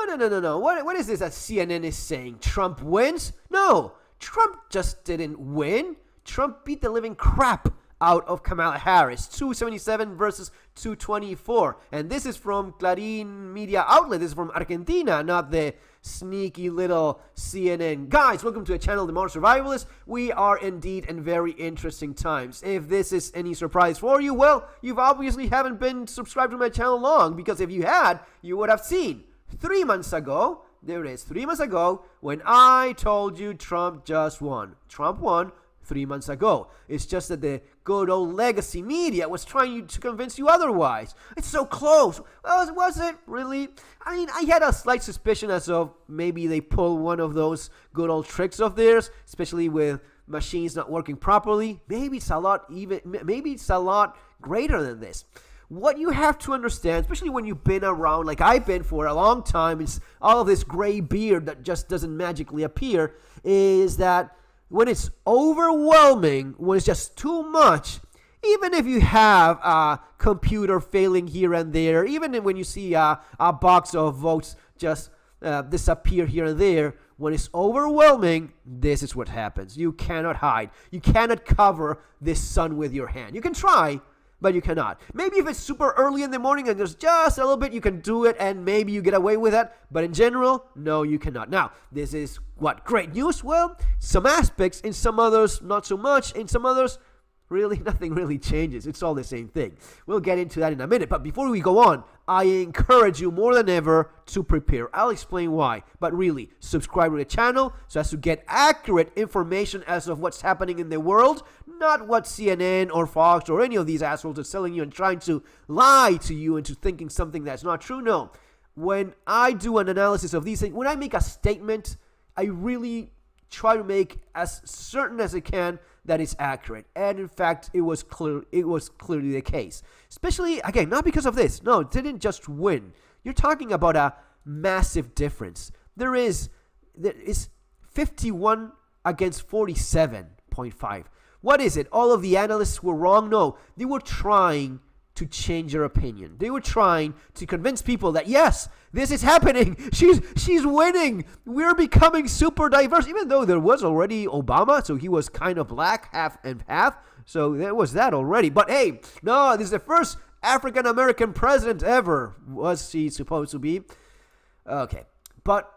No. What is this that CNN is saying? Trump wins? No, Trump just didn't win. Trump beat the living crap out of Kamala Harris, 277 versus 224. And this is from Clarín media outlet. This is from Argentina, not the sneaky little CNN. Guys, welcome to the channel, The Modern Survivalist. We are indeed in very interesting times. If this is any surprise for you, well, you've obviously haven't been subscribed to my channel long, because if you had, you would have seen 3 months ago, there it is, 3 months ago, when I told you Trump just won. Trump won 3 months ago. It's just that the good old legacy media was trying to convince you otherwise. It's so close. Well, was it really? I mean, I had a slight suspicion as of maybe they pull one of those good old tricks of theirs, especially with machines not working properly. Maybe it's a lot greater than this. What you have to understand, especially when you've been around like I've been for a long time, it's all of this gray beard that just doesn't magically appear, is that when it's overwhelming, when it's just too much, even if you have a computer failing here and there, even when you see a box of votes just disappear here and there, when it's overwhelming, this is what happens. You cannot hide. You cannot cover this sun with your hand. You can try, but you cannot. Maybe if it's super early in the morning and there's just a little bit, you can do it and maybe you get away with it. But in general, no, you cannot. Now, this is what? Great news? Well, some aspects, in some others, not so much. In some others, really, nothing really changes. It's all the same thing. We'll get into that in a minute. But before we go on, I encourage you more than ever to prepare. I'll explain why. But really, subscribe to the channel so as to get accurate information as of what's happening in the world, not what CNN or Fox or any of these assholes are selling you and trying to lie to you into thinking something that's not true. No. When I do an analysis of these things, when I make a statement, I really try to make as certain as I can that it's accurate. And in fact, it was clearly the case. Especially, again, not because of this. No, it didn't just win. You're talking about a massive difference. There is 51 against 47.5. What is it? All of the analysts were wrong? No, they were trying to change their opinion. They were trying to convince people that, yes, this is happening. She's winning. We're becoming super diverse, even though there was already Obama, so he was kind of black, half and half. So there was that already. But hey, no, this is the first African-American president ever. Was she supposed to be? Okay. But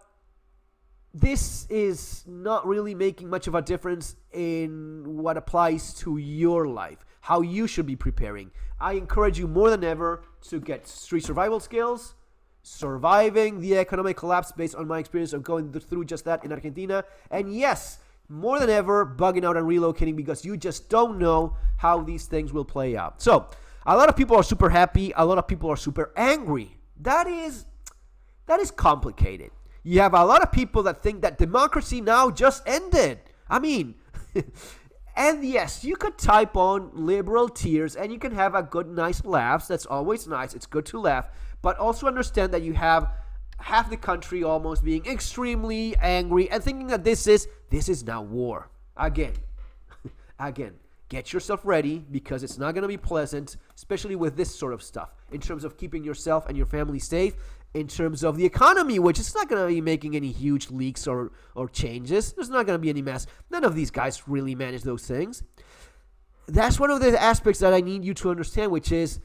this is not really making much of a difference in what applies to your life, how you should be preparing. I encourage you more than ever to get street survival skills, surviving the economic collapse based on my experience of going through just that in Argentina. And yes, more than ever, bugging out and relocating because you just don't know how these things will play out. So, a lot of people are super happy. A lot of people are super angry. That is complicated. You have a lot of people that think that democracy now just ended. I mean, and yes, you could type on liberal tears and you can have a good, nice laughs. That's always nice. It's good to laugh. But also understand that you have half the country almost being extremely angry and thinking that this is now war. Again, get yourself ready because it's not going to be pleasant, especially with this sort of stuff in terms of keeping yourself and your family safe, in terms of the economy, which is not going to be making any huge leaks or changes. There's not going to be any mess. None of these guys really manage those things. That's one of the aspects that I need you to understand, which is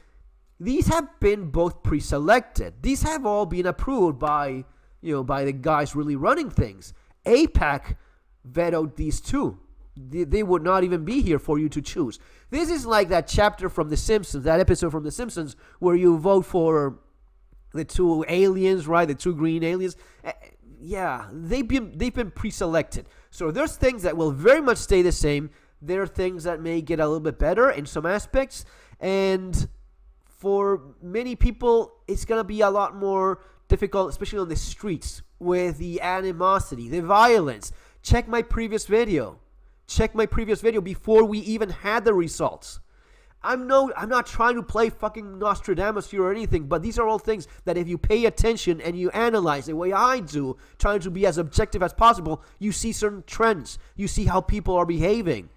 these have been both pre-selected. These have all been approved by the guys really running things. AIPAC vetoed these two. They would not even be here for you to choose. This is like that chapter from The Simpsons, that episode from The Simpsons, where you vote for the two aliens, right? The two green aliens. Yeah, they've been pre-selected. So there's things that will very much stay the same. There are things that may get a little bit better in some aspects. And for many people, it's going to be a lot more difficult, especially on the streets, with the animosity, the violence. Check my previous video. Check my previous video before we even had the results. I'm not trying to play fucking Nostradamus here or anything, but these are all things that if you pay attention and you analyze the way I do, trying to be as objective as possible, you see certain trends. You see how people are behaving.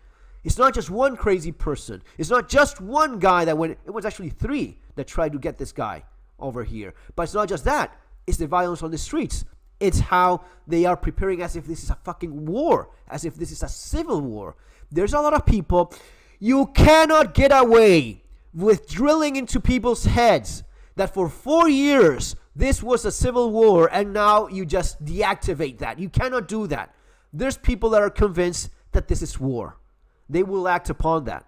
It's not just one crazy person. It's not just one guy that went. It was actually three that tried to get this guy over here. But it's not just that. is the violence on the streets. It's how they are preparing as if this is a fucking war, as if this is a civil war. There's a lot of people. You cannot get away with drilling into people's heads that for 4 years this was a civil war and now you just deactivate that. You cannot do that. There's people that are convinced that this is war. They will act upon that.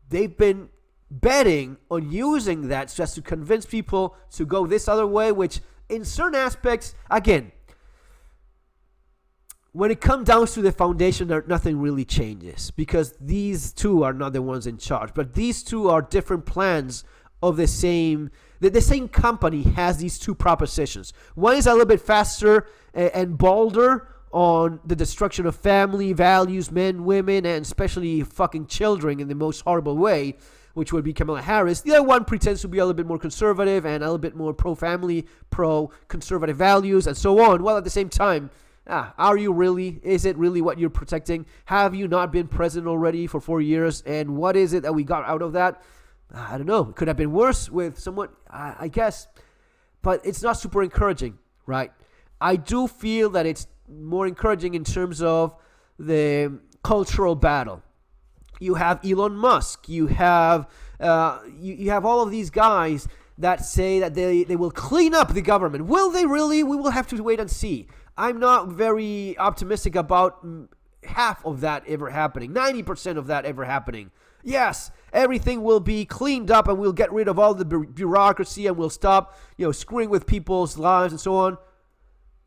They've been betting on using that just to convince people to go this other way, which in certain aspects, again, when it comes down to the foundation, nothing really changes because these two are not the ones in charge. But these two are different plans of the same company has these two propositions. One is a little bit faster and bolder on the destruction of family values, men, women, and especially fucking children in the most horrible way, which would be Kamala Harris. The other one pretends to be a little bit more conservative and a little bit more pro-family, pro-conservative values, and so on. While at the same time, are you really? Is it really what you're protecting? Have you not been president already for 4 years? And what is it that we got out of that? I don't know. It could have been worse with someone, I guess. But it's not super encouraging, right? I do feel that it's more encouraging in terms of the cultural battle. You have Elon Musk. You have you have all of these guys that say that they will clean up the government. Will they really? We will have to wait and see. I'm not very optimistic about half of that ever happening, 90% of that ever happening. Yes, everything will be cleaned up and we'll get rid of all the bureaucracy and we'll stop, screwing with people's lives and so on.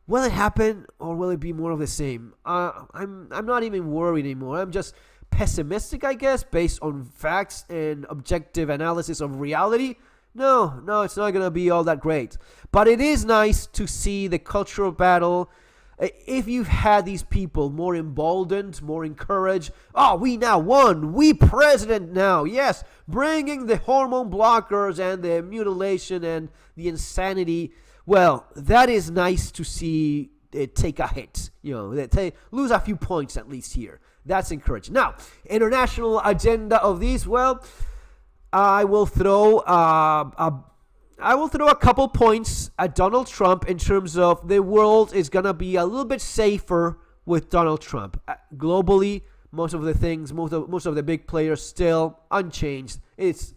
Will it happen or will it be more of the same? I'm not even worried anymore. I'm just pessimistic, I guess, based on facts and objective analysis of reality. No, it's not going to be all that great. But it is nice to see the cultural battle. If you've had these people more emboldened, more encouraged, we now won, we president now, yes, bringing the hormone blockers and the mutilation and the insanity, well, that is nice to see it take a hit, lose a few points at least here. That's encouraging. Now, international agenda of these, well, I will throw a couple points at Donald Trump in terms of the world is going to be a little bit safer with Donald Trump. Globally, most of the big players still unchanged. It's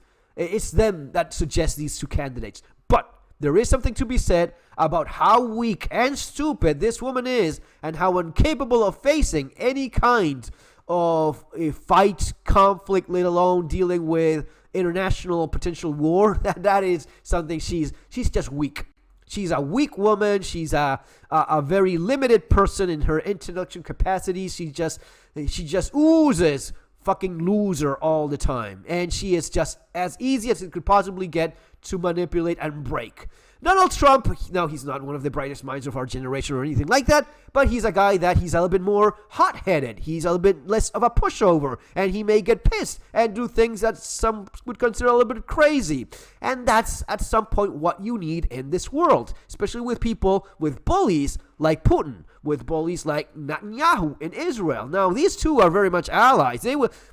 them that suggest these two candidates. But there is something to be said about how weak and stupid this woman is and how incapable of facing any kind of a fight, conflict, let alone dealing with international potential war. That is something she's just weak. She's a weak woman. She's a very limited person in her intellectual capacity. She just oozes fucking loser all the time, and she is just as easy as it could possibly get to manipulate and break. Donald Trump, now he's not one of the brightest minds of our generation or anything like that, but he's a guy that he's a little bit more hot-headed. He's a little bit less of a pushover, and he may get pissed and do things that some would consider a little bit crazy. And that's at some point what you need in this world, especially with people, with bullies like Putin, with bullies like Netanyahu in Israel. Now, these two are very much allies.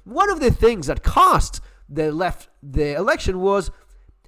One of the things that cost the left the election was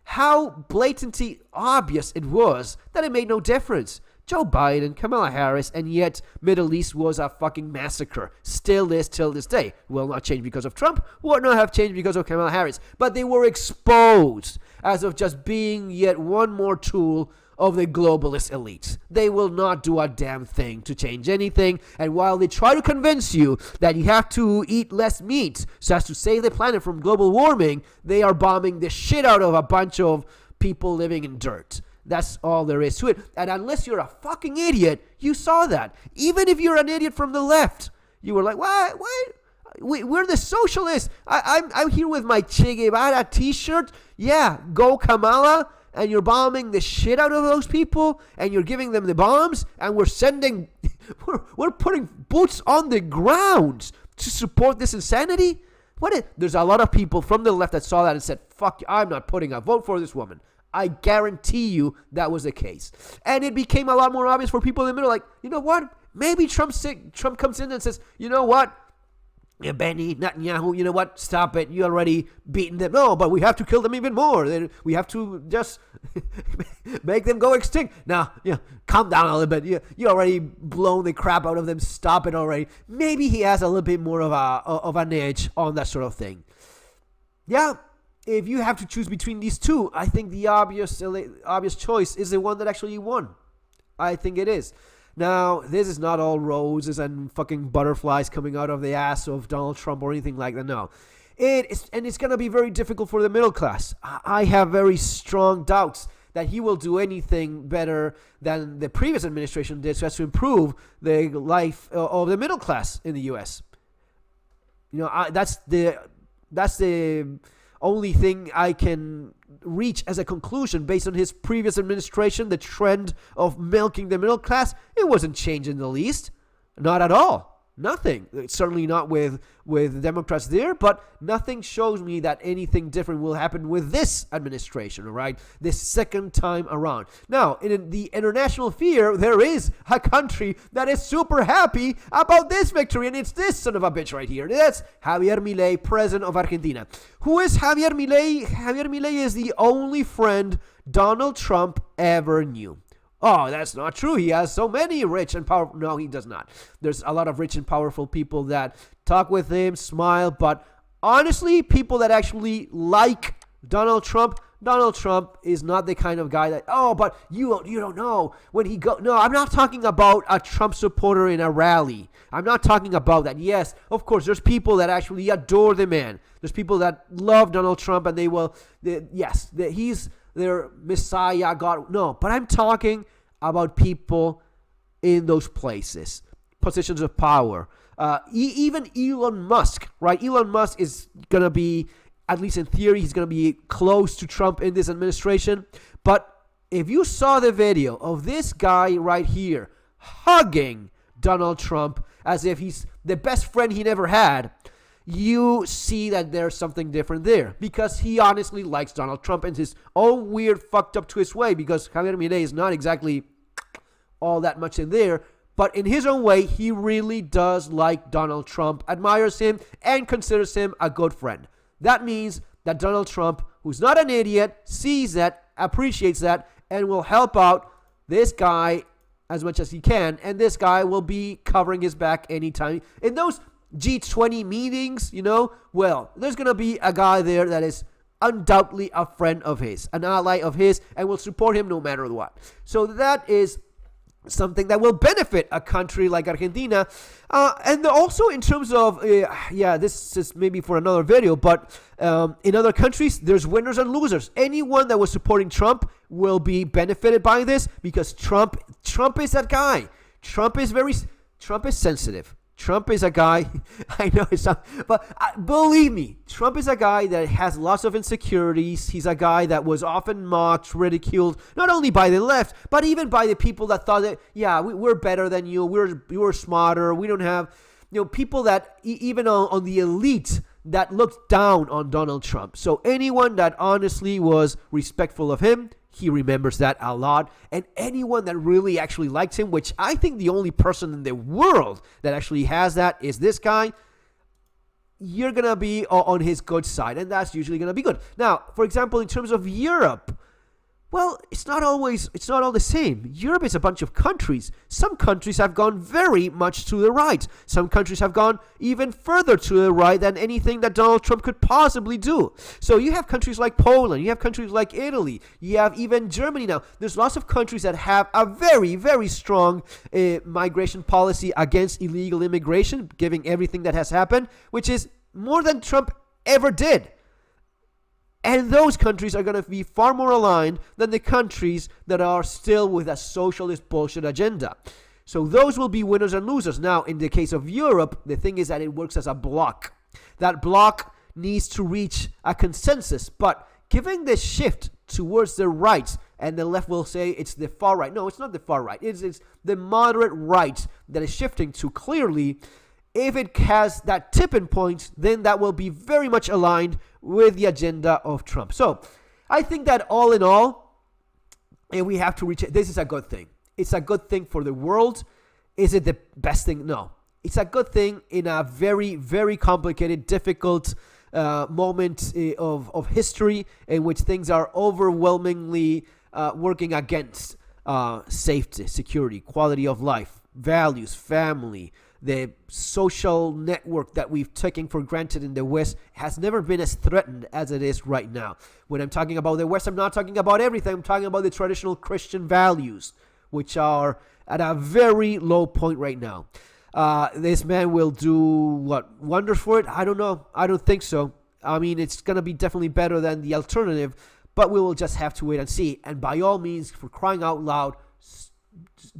how blatantly obvious it was that it made no difference. Joe Biden, Kamala Harris, and yet Middle East was a fucking massacre. Still is till this day. Will not change because of Trump, will not have changed because of Kamala Harris. But they were exposed as of just being yet one more tool of the globalist elites. They will not do a damn thing to change anything, and while they try to convince you that you have to eat less meat so as to save the planet from global warming, they are bombing the shit out of a bunch of people living in dirt. That's all there is to it. And unless you're a fucking idiot, you saw that. Even if you're an idiot from the left, you were like, what? We're the socialists. I'm here with my Che Guevara t-shirt. Yeah, go Kamala. And you're bombing the shit out of those people, and you're giving them the bombs, and we're putting boots on the ground to support this insanity? There's a lot of people from the left that saw that and said, fuck you, I'm not putting a vote for this woman. I guarantee you that was the case. And it became a lot more obvious for people in the middle, like, you know what? Maybe Trump comes in and says, you know what? Benny Netanyahu, you know what? Stop it. You already beaten them. No, but we have to kill them even more. Then we have to just make them go extinct. Now, calm down a little bit. You already blown the crap out of them. Stop it already. Maybe he has a little bit more of an edge on that sort of thing. Yeah, if you have to choose between these two, I think the obvious choice is the one that actually won. I think it is. Now, this is not all roses and fucking butterflies coming out of the ass of Donald Trump or anything like that. No. It's going to be very difficult for the middle class. I have very strong doubts that he will do anything better than the previous administration did so as to improve the life of the middle class in the U.S. That's the only thing I can reach as a conclusion based on his previous administration. The trend of milking the middle class, it wasn't changing the least. Not at all. Nothing. Certainly not with Democrats there, but nothing shows me that anything different will happen with this administration, all right? This second time around. Now, in the international sphere, there is a country that is super happy about this victory, and it's this son of a bitch right here. That's Javier Milei, president of Argentina. Who is Javier Milei? Javier Milei is the only friend Donald Trump ever knew. Oh, that's not true. He has so many rich and powerful. No, he does not. There's a lot of rich and powerful people that talk with him, smile, but honestly, people that actually like Donald Trump is not the kind of guy that, but you don't know when he go. No, I'm not talking about a Trump supporter in a rally. I'm not talking about that. Yes, of course, there's people that actually adore the man. There's people that love Donald Trump and he's their Messiah, God. No, but I'm talking about people in those places, positions of power. Even Elon Musk, right? Elon Musk is going to be, at least in theory, he's going to be close to Trump in this administration. But if you saw the video of this guy right here hugging Donald Trump as if he's the best friend he never had, you see that there's something different there, because he honestly likes Donald Trump in his own weird, fucked up twist way, because Javier Milei is not exactly all that much in there, but in his own way, he really does like Donald Trump, admires him, and considers him a good friend. That means that Donald Trump, who's not an idiot, sees that, appreciates that, and will help out this guy as much as he can, and this guy will be covering his back anytime. In those G20 meetings, there's going to be a guy there that is undoubtedly a friend of his, an ally of his, and will support him no matter what. So that is something that will benefit a country like Argentina. And also in terms of, this is maybe for another video, but in other countries, there's winners and losers. Anyone that was supporting Trump will be benefited by this, because Trump is that guy. Trump is sensitive. Trump is a guy, I know it's not, but believe me, Trump is a guy that has lots of insecurities. He's a guy that was often mocked, ridiculed, not only by the left, but even by the people that thought that, we're better than you, we're smarter, we don't have, people that even on the elite that looked down on Donald Trump. So anyone that honestly was respectful of him, he remembers that a lot. And anyone that really actually liked him, which I think the only person in the world that actually has that is this guy, you're going to be on his good side. And that's usually going to be good. Now, for example, in terms of Europe, well, it's not all the same. Europe is a bunch of countries. Some countries have gone very much to the right. Some countries have gone even further to the right than anything that Donald Trump could possibly do. So you have countries like Poland, you have countries like Italy, you have even Germany now. There's lots of countries that have a very, very strong migration policy against illegal immigration, given everything that has happened, which is more than Trump ever did. And those countries are going to be far more aligned than the countries that are still with a socialist bullshit agenda. So those will be winners and losers. Now, in the case of Europe, the thing is that it works as a bloc. That bloc needs to reach a consensus. But given the shift towards the right, and the left will say it's the far right. No, it's not the far right. It's the moderate right that is shifting to clearly. If it has that tipping point, then that will be very much aligned with the agenda of Trump. So I think that all in all, and we have to reach it, this is a good thing. It's a good thing for the world. Is it the best thing? No. it's a good thing in a very, very complicated, difficult moment of history in which things are overwhelmingly working against safety, security, quality of life, values, family. The social network that we've taken for granted in the West has never been as threatened as it is right now. When I'm talking about the West, I'm not talking about everything. I'm talking about the traditional Christian values, which are at a very low point right now. This man will do what? Wonders for it? I don't know. I don't think so. I mean, it's going to be definitely better than the alternative, but we will just have to wait and see. And by all means, for crying out loud,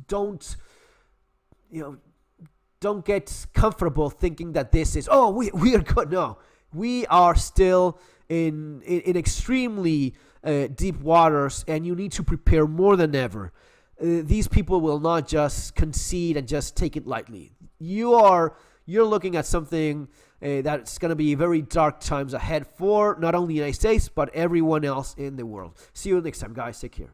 don't get comfortable thinking that this is, we are good. No, we are still in extremely deep waters, and you need to prepare more than ever. These people will not just concede and just take it lightly. You're looking at something that's going to be very dark times ahead for not only the United States, but everyone else in the world. See you next time, guys. Take care.